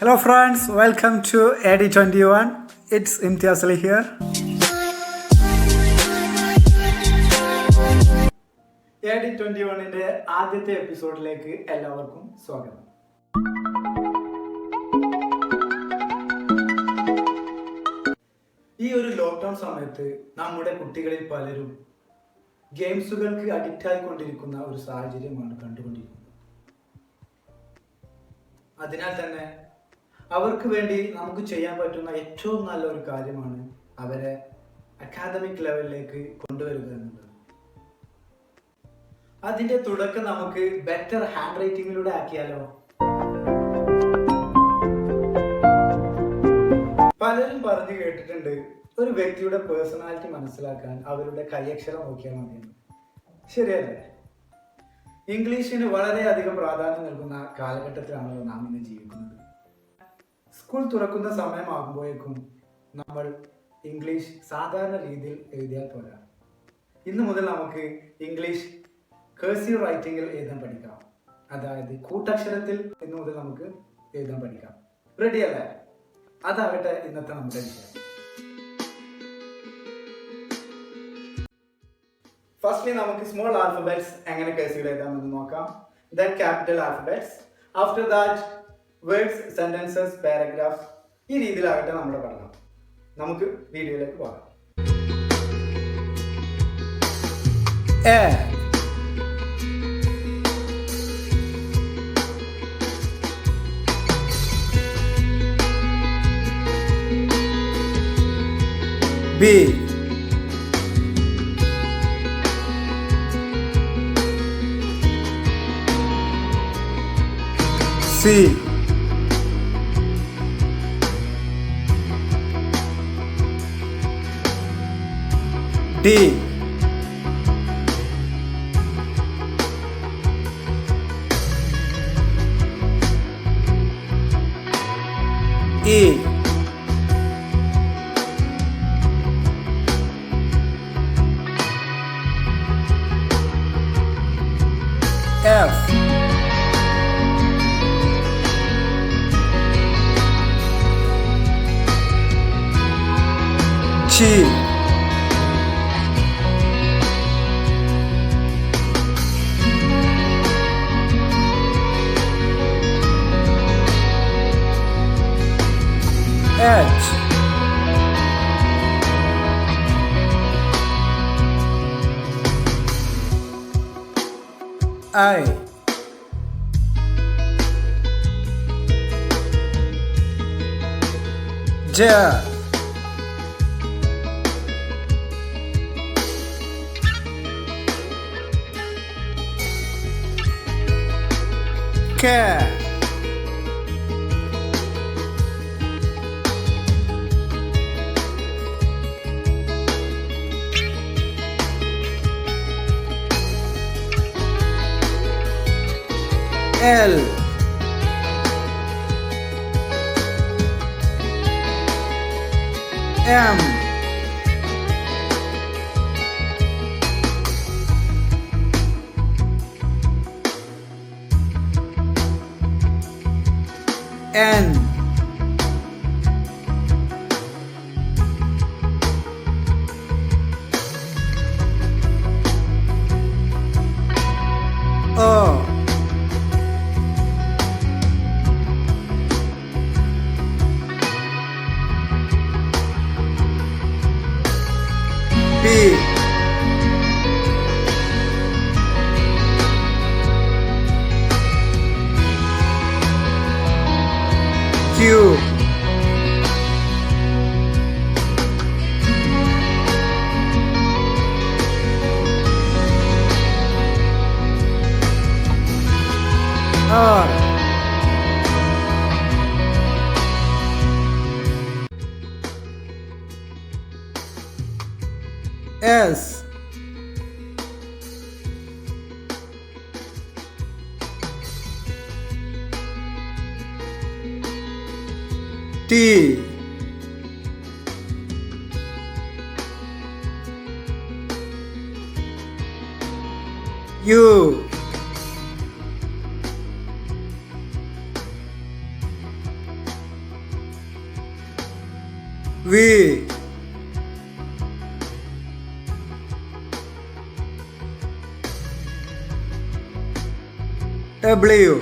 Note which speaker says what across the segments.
Speaker 1: Hello friends, welcome to AD21. It's imthiyasalibk here. AD21ന്റെ ആദ്യത്തെ എപ്പിസോഡിലേക്ക് എല്ലാവർക്കും സ്വാഗതം. ഈ ഒരു ലോക്ക്ഡൗൺ സമയത്ത് നമ്മുടെ കുട്ടികളിൽ പലരും ഗെയിംസുകൾക്ക് അഡിക്റ്റ് ആയിക്കൊണ്ടിരിക്കുന്ന ഒരു സാഹചര്യമാണ് കണ്ടുകൊണ്ടിരിക്കുന്നത്. അതിനാൽ തന്നെ അവർക്ക് വേണ്ടി നമുക്ക് ചെയ്യാൻ പറ്റുന്ന ഏറ്റവും നല്ല ഒരു കാര്യമാണ് അവരെ അക്കാദമിക് ലെവലിലേക്ക് കൊണ്ടുവരിക എന്നുള്ളത്. അതിന്റെ തുടക്കം നമുക്ക് ബെറ്റർ ഹാൻഡ് റൈറ്റിംഗിലൂടെ ആക്കിയാലോ? പലരും പറഞ്ഞു കേട്ടിട്ടുണ്ട്, ഒരു വ്യക്തിയുടെ പേഴ്സണാലിറ്റി മനസ്സിലാക്കാൻ അവരുടെ കൈയക്ഷരം നോക്കിയാൽ മതിയെന്ന്. ശരിയല്ലേ? ഇംഗ്ലീഷിന് വളരെയധികം പ്രാധാന്യം നൽകുന്ന കാലഘട്ടത്തിലാണല്ലോ നാം ഇന്ന് ജീവിക്കുന്നത്. സ്കൂൾ തുറക്കുന്ന സമയമാകുമ്പോഴേക്കും നമ്മൾ ഇംഗ്ലീഷ് സാധാരണ രീതിയിൽ എഴുതിയാൽ പോരാ. ഇന്ന് മുതൽ നമുക്ക് ഇംഗ്ലീഷ് കേഴ്സീവ് റൈറ്റിംഗിൽ എഴുതാൻ പഠിക്കാം. അതായത് കൂട്ടക്ഷരത്തിൽ ഇന്ന് മുതൽ നമുക്ക് എഴുതാൻ പഠിക്കാം. റെഡി അല്ലേ? അതാകട്ടെ ഇന്നത്തെ നമ്മുടെ വിഷയം. ഫസ്റ്റ്ലി നമുക്ക് സ്മോൾ ആൽഫബറ്റ്സ് എങ്ങനെ കേഴ്സീവ് എഴുതാമെന്ന് നോക്കാം. Then capital alphabets. After that words, sentences, paragraphs. ഈ രീതിയിലാകട്ടെ നമ്മുടെ പഠനം. നമുക്ക് വീഡിയോയിലേക്ക് പോകാം. B C D E F G H I J K L M N O P Q R S T U V W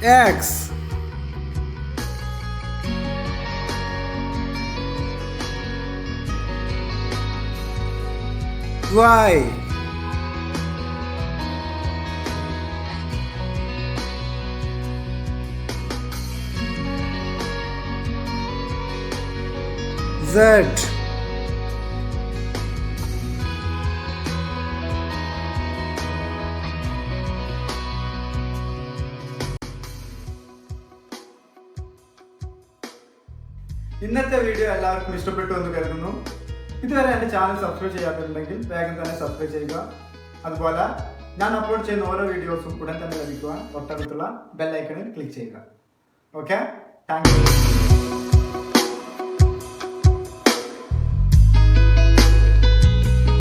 Speaker 1: X Y Z ഇന്നത്തെ video എല്ലാവർക്കും ഇഷ്ടപ്പെട്ടു എന്ന് കരുതുന്നു. ഇതുവരെ എൻ്റെ ചാനൽ സബ്സ്ക്രൈബ് ചെയ്യാത്തതുണ്ടെങ്കിൽ വേഗം തന്നെ സബ്സ്ക്രൈബ് ചെയ്യുക. അതുപോലെ ഞാൻ അപ്ലോഡ് ചെയ്യുന്ന ഓരോ വീഡിയോസും ഉടൻ തന്നെ ലഭിക്കുവാൻ തൊട്ടടുത്തുള്ള ബെൽ ഐക്കണിൽ ക്ലിക്ക് ചെയ്യുക. Okay, thank you.